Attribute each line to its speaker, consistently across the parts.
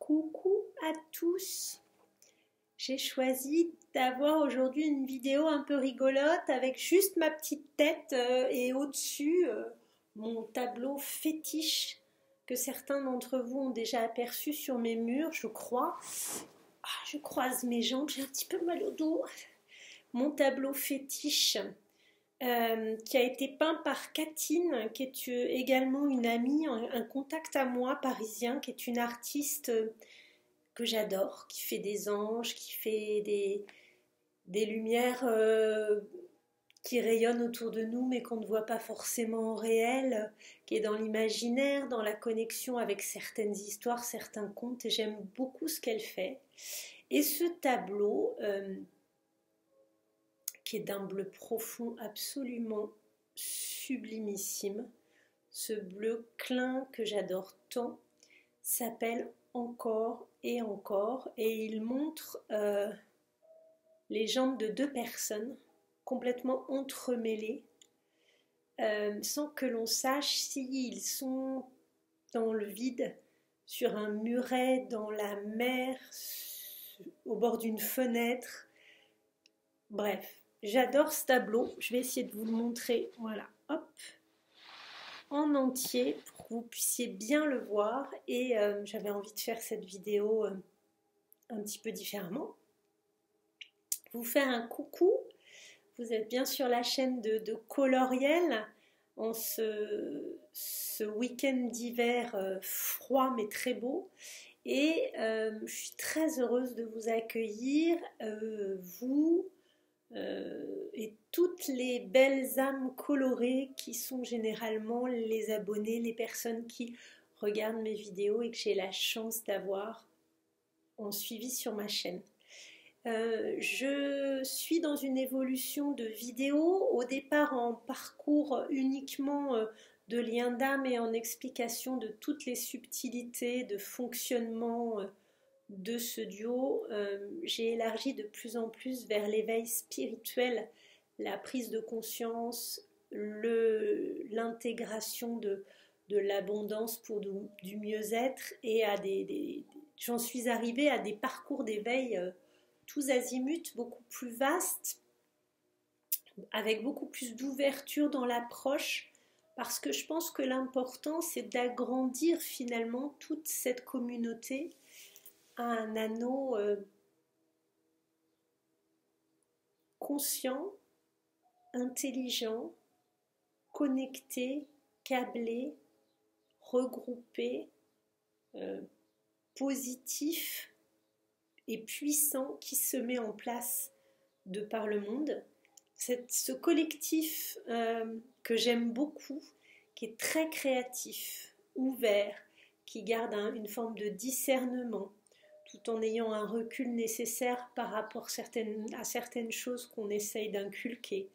Speaker 1: Coucou à tous. J'ai choisi d'avoir aujourd'hui une vidéo un peu rigolote avec juste ma petite tête et au-dessus mon tableau fétiche que certains d'entre vous ont déjà aperçu sur mes murs, je crois. Ah, je croise mes jambes, j'ai un petit peu mal au dos. Mon tableau fétiche qui a été peint par Katine, qui est également une amie, un contact à moi parisien, qui est une artiste que j'adore, qui fait des anges, qui fait des lumières qui rayonnent autour de nous mais qu'on ne voit pas forcément en réel, qui est dans l'imaginaire, dans la connexion avec certaines histoires, certains contes, et j'aime beaucoup ce qu'elle fait. Et ce tableau, qui est d'un bleu profond absolument sublimissime, ce bleu clin que j'adore tant, s'appelle Encore et encore, et il montre les jambes de deux personnes complètement entremêlées, sans que l'on sache s'ils sont dans le vide, sur un muret, dans la mer, au bord d'une fenêtre. Bref, j'adore ce tableau. Je vais essayer de vous le montrer. Voilà, hop, en entier pour que vous puissiez bien le voir. Et j'avais envie de faire cette vidéo un petit peu différemment. Vous faire un coucou. Vous êtes bien sur la chaîne de Coloriel en ce week-end d'hiver froid mais très beau. Et je suis très heureuse de vous accueillir, vous et toutes les belles âmes colorées qui sont généralement les abonnés, les personnes qui regardent mes vidéos et que j'ai la chance d'avoir en suivi sur ma chaîne. Je suis dans une évolution de vidéo, au départ en parcours uniquement de liens d'âme et en explication de toutes les subtilités de fonctionnement de ce duo. J'ai élargi de plus en plus vers l'éveil spirituel, la prise de conscience, l'intégration de l'abondance pour du mieux-être, et j'en suis arrivée à des parcours d'éveil tous azimuts, beaucoup plus vastes, avec beaucoup plus d'ouverture dans l'approche, parce que je pense que l'important c'est d'agrandir finalement toute cette communauté à un anneau conscient, intelligent, connecté, câblé, regroupé, positif et puissant, qui se met en place de par le monde. Ce collectif que j'aime beaucoup, qui est très créatif, ouvert, qui garde une forme de discernement, tout en ayant un recul nécessaire par rapport à certaines choses qu'on essaye d'inculquer,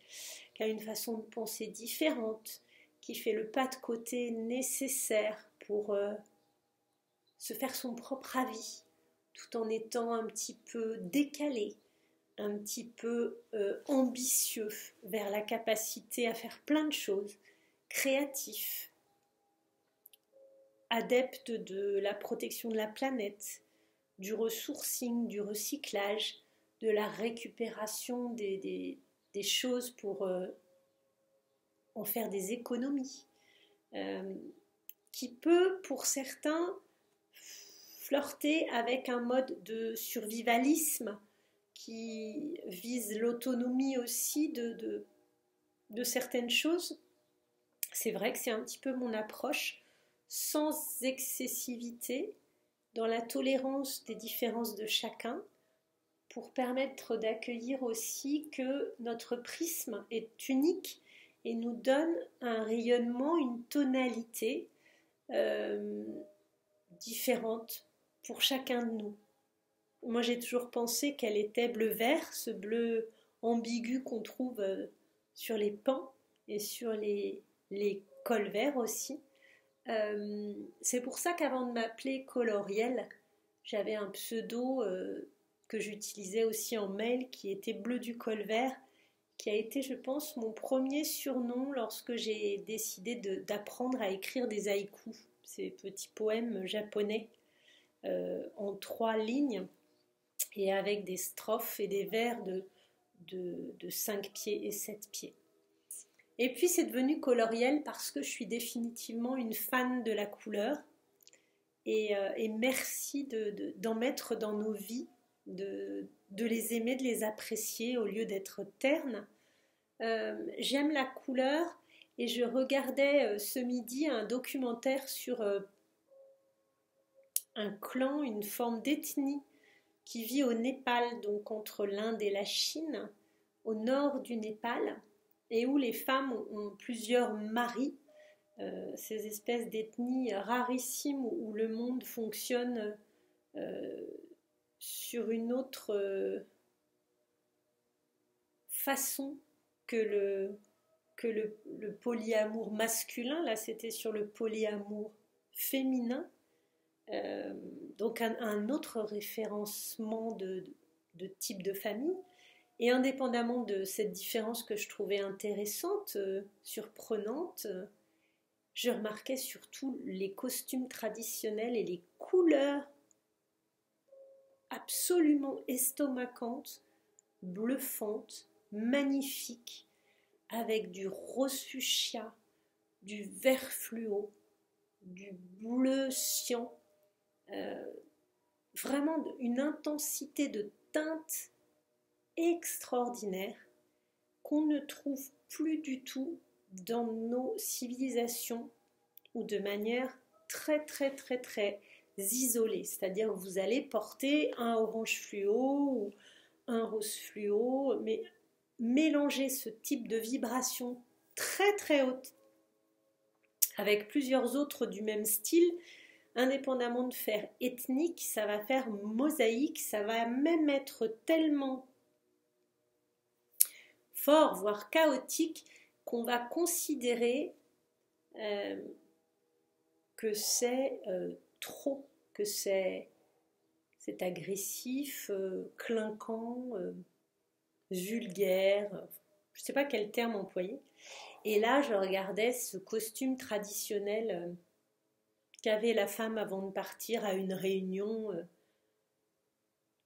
Speaker 1: qui a une façon de penser différente, qui fait le pas de côté nécessaire pour se faire son propre avis, tout en étant un petit peu décalé, un petit peu ambitieux vers la capacité à faire plein de choses, créatif, adepte de la protection de la planète, du ressourcing, du recyclage, de la récupération des choses pour en faire des économies, qui peut pour certains flirter avec un mode de survivalisme qui vise l'autonomie aussi de certaines choses. C'est vrai que c'est un petit peu mon approche, sans excessivité, dans la tolérance des différences de chacun, pour permettre d'accueillir aussi que notre prisme est unique et nous donne un rayonnement, une tonalité différente pour chacun de nous. Moi j'ai toujours pensé qu'elle était bleu-vert, ce bleu ambigu qu'on trouve sur les pans et sur les cols verts aussi. C'est pour ça qu'avant de m'appeler Coloriel, j'avais un pseudo que j'utilisais aussi en mail, qui était Bleu du col vert, qui a été, je pense, mon premier surnom lorsque j'ai décidé d'apprendre à écrire des haïkus, ces petits poèmes japonais en 3 lignes et avec des strophes et des vers de 5 pieds et 7 pieds. Et puis c'est devenu coloriel parce que je suis définitivement une fan de la couleur et merci d'en mettre dans nos vies, de les aimer, de les apprécier au lieu d'être ternes. J'aime la couleur et je regardais ce midi un documentaire sur un clan, une forme d'ethnie qui vit au Népal, donc entre l'Inde et la Chine, au nord du Népal, et où les femmes ont plusieurs maris, ces espèces d'ethnies rarissimes où le monde fonctionne sur une autre façon que le polyamour masculin. Là, c'était sur le polyamour féminin. Donc un autre référencement de type de famille. Et indépendamment de cette différence que je trouvais intéressante, surprenante, je remarquais surtout les costumes traditionnels et les couleurs absolument estomacantes, bluffantes, magnifiques, avec du rose fuchsia, du vert fluo, du bleu cyan, vraiment une intensité de teintes extraordinaire qu'on ne trouve plus du tout dans nos civilisations ou de manière très très très très isolée. C'est-à-dire que vous allez porter un orange fluo ou un rose fluo, mais mélanger ce type de vibration très très haute avec plusieurs autres du même style, indépendamment de faire ethnique, ça va faire mosaïque, ça va même être tellement fort, voire chaotique, qu'on va considérer que c'est trop, que c'est agressif, clinquant, vulgaire, je ne sais pas quel terme employer. Et là, je regardais ce costume traditionnel qu'avait la femme avant de partir à une réunion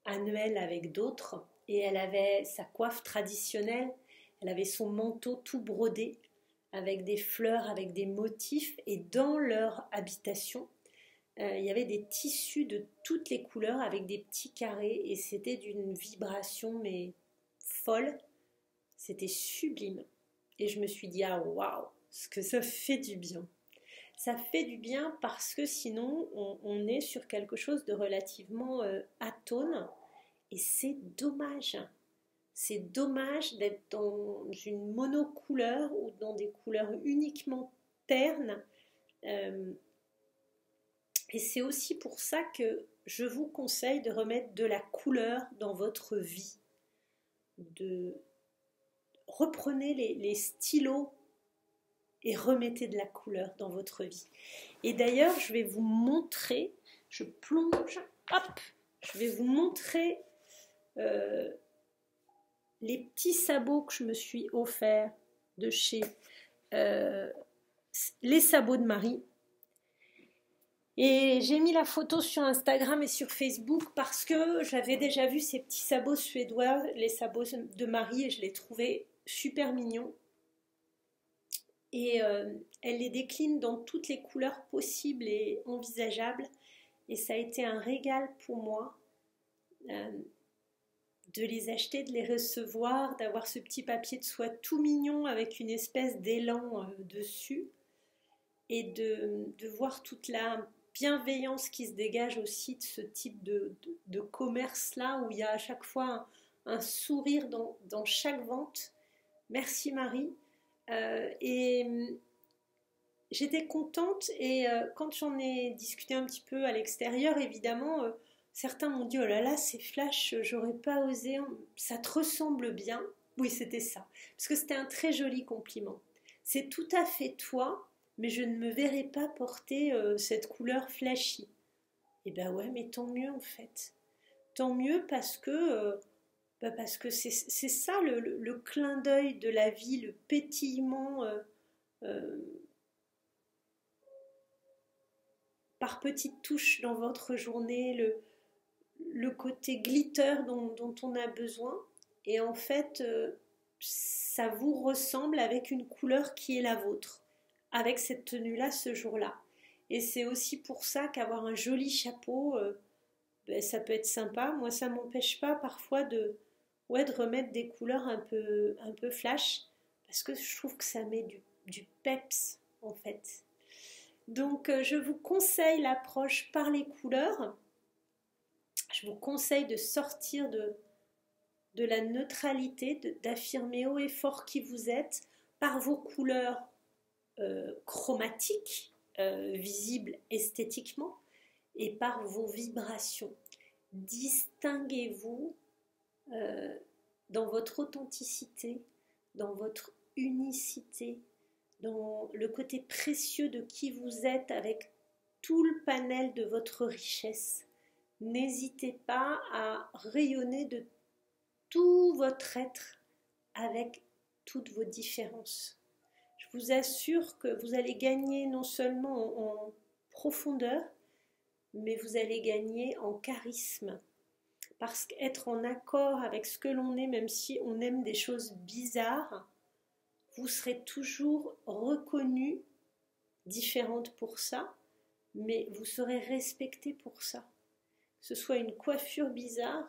Speaker 1: annuelle avec d'autres. Et elle avait sa coiffe traditionnelle, elle avait son manteau tout brodé, avec des fleurs, avec des motifs. Et dans leur habitation, il y avait des tissus de toutes les couleurs avec des petits carrés. Et c'était d'une vibration, mais folle. C'était sublime. Et je me suis dit, ah waouh, ce que ça fait du bien. Ça fait du bien parce que sinon, on est sur quelque chose de relativement atone. Et c'est dommage. C'est dommage d'être dans une monocouleur ou dans des couleurs uniquement ternes. Et c'est aussi pour ça que je vous conseille de remettre de la couleur dans votre vie. Reprenez les stylos et remettez de la couleur dans votre vie. Et d'ailleurs, je vais vous montrer, je plonge, hop, je vais vous montrer les petits sabots que je me suis offert de chez les sabots de Marie. Et j'ai mis la photo sur Instagram et sur Facebook parce que j'avais déjà vu ces petits sabots suédois, les sabots de Marie, et je les trouvais super mignons. Et elle les décline dans toutes les couleurs possibles et envisageables. Et ça a été un régal pour moi de les acheter, de les recevoir, d'avoir ce petit papier de soie tout mignon avec une espèce d'élan dessus. Et de voir toute la bienveillance qui se dégage aussi de ce type de commerce-là, où il y a à chaque fois un sourire dans chaque vente. Merci Marie. Et j'étais contente, et quand j'en ai discuté un petit peu à l'extérieur, évidemment, certains m'ont dit « Oh là là, c'est flash, j'aurais pas osé, ça te ressemble bien. » Oui, c'était ça, parce que c'était un très joli compliment. C'est tout à fait toi, mais je ne me verrais pas porter cette couleur flashy. Et ben ouais, mais tant mieux en fait. Tant mieux parce que c'est ça le clin d'œil de la vie, le pétillement par petites touches dans votre journée le côté glitter dont on a besoin. Et en fait, ça vous ressemble avec une couleur qui est la vôtre, avec cette tenue-là ce jour-là. Et c'est aussi pour ça qu'avoir un joli chapeau, ça peut être sympa. Moi, ça m'empêche pas parfois de remettre des couleurs un peu flash, parce que je trouve que ça met du peps en fait. Donc je vous conseille l'approche par les couleurs. Je vous conseille de sortir de la neutralité, d'affirmer haut et fort qui vous êtes par vos couleurs chromatiques, visibles esthétiquement, et par vos vibrations. Distinguez-vous dans votre authenticité, dans votre unicité, dans le côté précieux de qui vous êtes avec tout le panel de votre richesse. N'hésitez pas à rayonner de tout votre être avec toutes vos différences. Je vous assure que vous allez gagner non seulement en profondeur, mais vous allez gagner en charisme. Parce qu'être en accord avec ce que l'on est, même si on aime des choses bizarres, vous serez toujours reconnu, différente pour ça, mais vous serez respecté pour ça. Que ce soit une coiffure bizarre,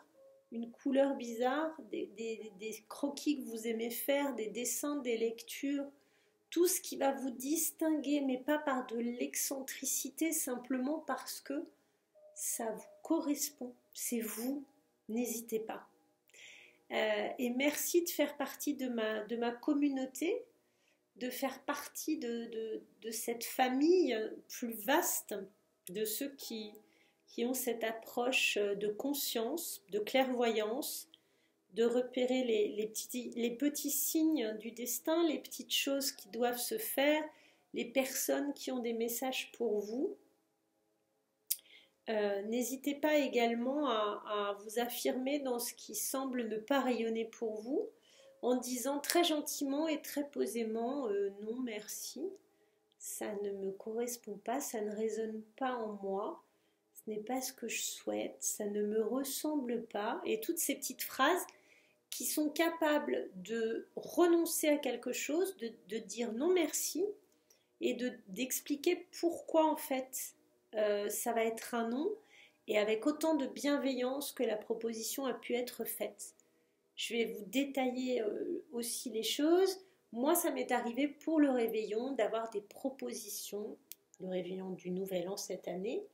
Speaker 1: une couleur bizarre, des croquis que vous aimez faire, des dessins, des lectures, tout ce qui va vous distinguer, mais pas par de l'excentricité, simplement parce que ça vous correspond, c'est vous, n'hésitez pas. Et merci de faire partie de ma communauté, de faire partie de cette famille plus vaste de ceux qui ont cette approche de conscience, de clairvoyance, de repérer les petits signes du destin, les petites choses qui doivent se faire, les personnes qui ont des messages pour vous. N'hésitez pas également à vous affirmer dans ce qui semble ne pas rayonner pour vous, en disant très gentiment et très posément non merci, ça ne me correspond pas, ça ne résonne pas en moi, ce n'est pas ce que je souhaite, ça ne me ressemble pas, et toutes ces petites phrases qui sont capables de renoncer à quelque chose, de dire non merci, et d'expliquer pourquoi en fait ça va être un non, et avec autant de bienveillance que la proposition a pu être faite. Je vais vous détailler aussi les choses. Moi, ça m'est arrivé pour le réveillon d'avoir des propositions, le réveillon du Nouvel An cette année,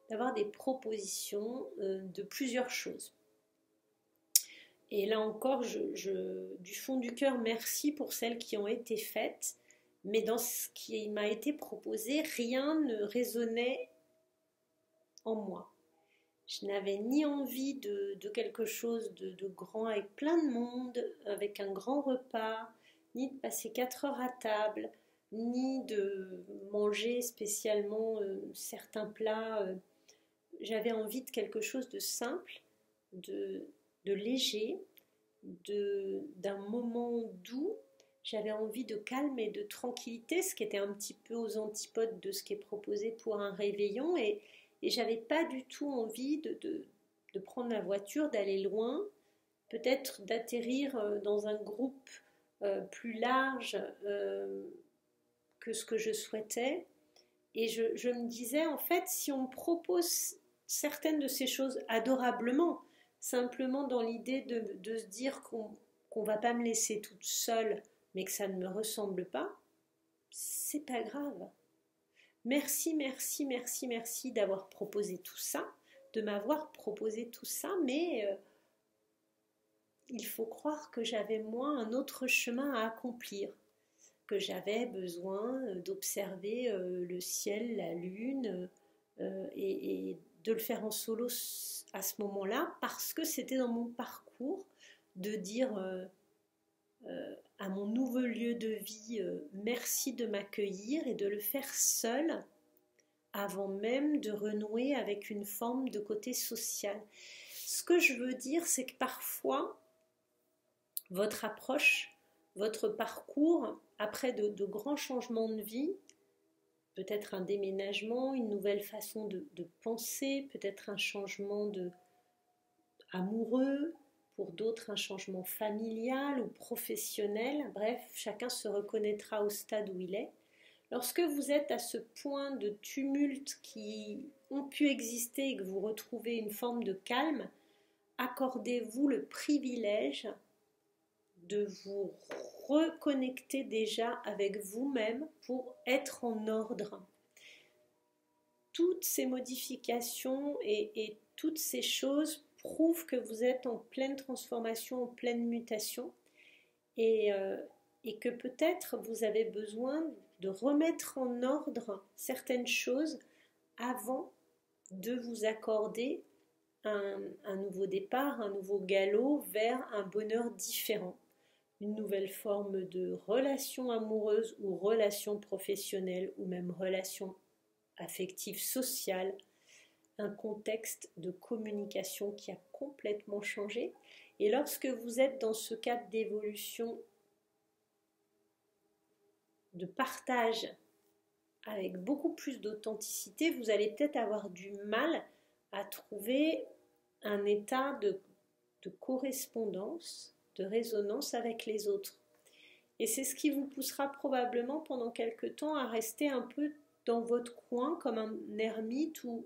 Speaker 1: d'avoir des propositions de plusieurs choses. Et là encore, du fond du cœur, merci pour celles qui ont été faites, mais dans ce qui m'a été proposé, rien ne résonnait en moi. Je n'avais ni envie de quelque chose de grand avec plein de monde, avec un grand repas, ni de passer 4 heures à table, ni de manger spécialement certains plats. J'avais envie de quelque chose de simple, de léger, d'un moment doux. J'avais envie de calme et de tranquillité, ce qui était un petit peu aux antipodes de ce qui est proposé pour un réveillon, et j'avais pas du tout envie de prendre la voiture, d'aller loin, peut-être d'atterrir dans un groupe plus large que ce que je souhaitais. Et je me disais, en fait, si on me propose certaines de ces choses adorablement, simplement dans l'idée de se dire qu'on va pas me laisser toute seule, mais que ça ne me ressemble pas, c'est pas grave. Merci, merci, merci, merci d'avoir proposé tout ça, de m'avoir proposé tout ça, mais il faut croire que j'avais moi un autre chemin à accomplir, que j'avais besoin d'observer le ciel, la lune, et de le faire en solo à ce moment-là, parce que c'était dans mon parcours de dire à mon nouveau lieu de vie merci de m'accueillir, et de le faire seul avant même de renouer avec une forme de côté social. Ce que je veux dire, c'est que parfois votre approche, votre parcours, après de grands changements de vie, peut-être un déménagement, une nouvelle façon de penser, peut-être un changement amoureux, pour d'autres un changement familial ou professionnel. Bref, chacun se reconnaîtra au stade où il est. Lorsque vous êtes à ce point de tumulte qui ont pu exister et que vous retrouvez une forme de calme, accordez-vous le privilège de vous reconnecter déjà avec vous-même pour être en ordre. Toutes ces modifications et toutes ces choses prouvent que vous êtes en pleine transformation, en pleine mutation et que peut-être vous avez besoin de remettre en ordre certaines choses avant de vous accorder un nouveau départ, un nouveau galop vers un bonheur différent, une nouvelle forme de relation amoureuse ou relation professionnelle ou même relation affective sociale, un contexte de communication qui a complètement changé. Et lorsque vous êtes dans ce cadre d'évolution, de partage avec beaucoup plus d'authenticité, vous allez peut-être avoir du mal à trouver un état de correspondance, de résonance avec les autres. Et c'est ce qui vous poussera probablement pendant quelque temps à rester un peu dans votre coin comme un ermite ou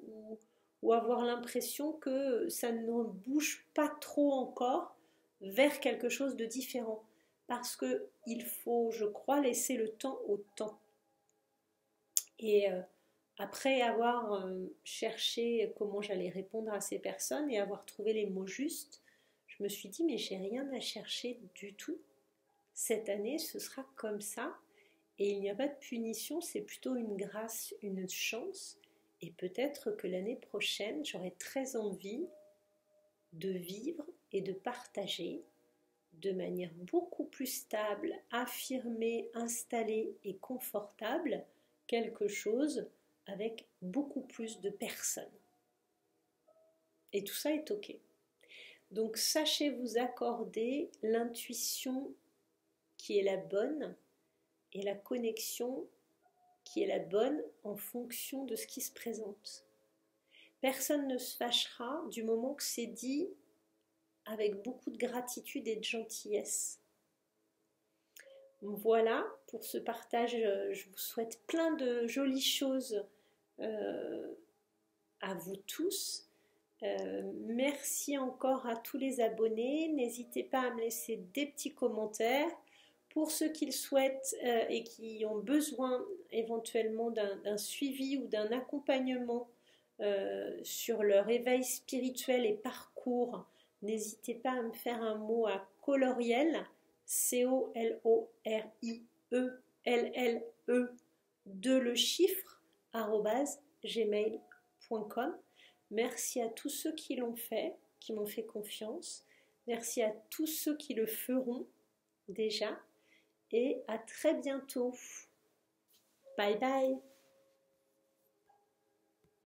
Speaker 1: avoir l'impression que ça ne bouge pas trop encore vers quelque chose de différent. Parce qu'il faut, je crois, laisser le temps au temps. Et après avoir cherché comment j'allais répondre à ces personnes et avoir trouvé les mots justes, je me suis dit, mais j'ai rien à chercher du tout. Cette année, ce sera comme ça. Et il n'y a pas de punition, c'est plutôt une grâce, une chance. Et peut-être que l'année prochaine, j'aurai très envie de vivre et de partager de manière beaucoup plus stable, affirmée, installée et confortable quelque chose avec beaucoup plus de personnes. Et tout ça est ok. Donc sachez vous accorder l'intuition qui est la bonne et la connexion qui est la bonne en fonction de ce qui se présente. Personne ne se fâchera du moment que c'est dit avec beaucoup de gratitude et de gentillesse. Voilà pour ce partage. Je vous souhaite plein de jolies choses à vous tous. Merci encore à tous les abonnés. N'hésitez pas à me laisser des petits commentaires. Pour ceux qui le souhaitent et qui ont besoin éventuellement d'un suivi ou d'un accompagnement sur leur éveil spirituel et parcours, n'hésitez pas à me faire un mot à Coloriel, COLORIELLLE, 2 le chiffre, @gmail.com. Merci à tous ceux qui l'ont fait, qui m'ont fait confiance. Merci à tous ceux qui le feront déjà. Et à très bientôt. Bye bye.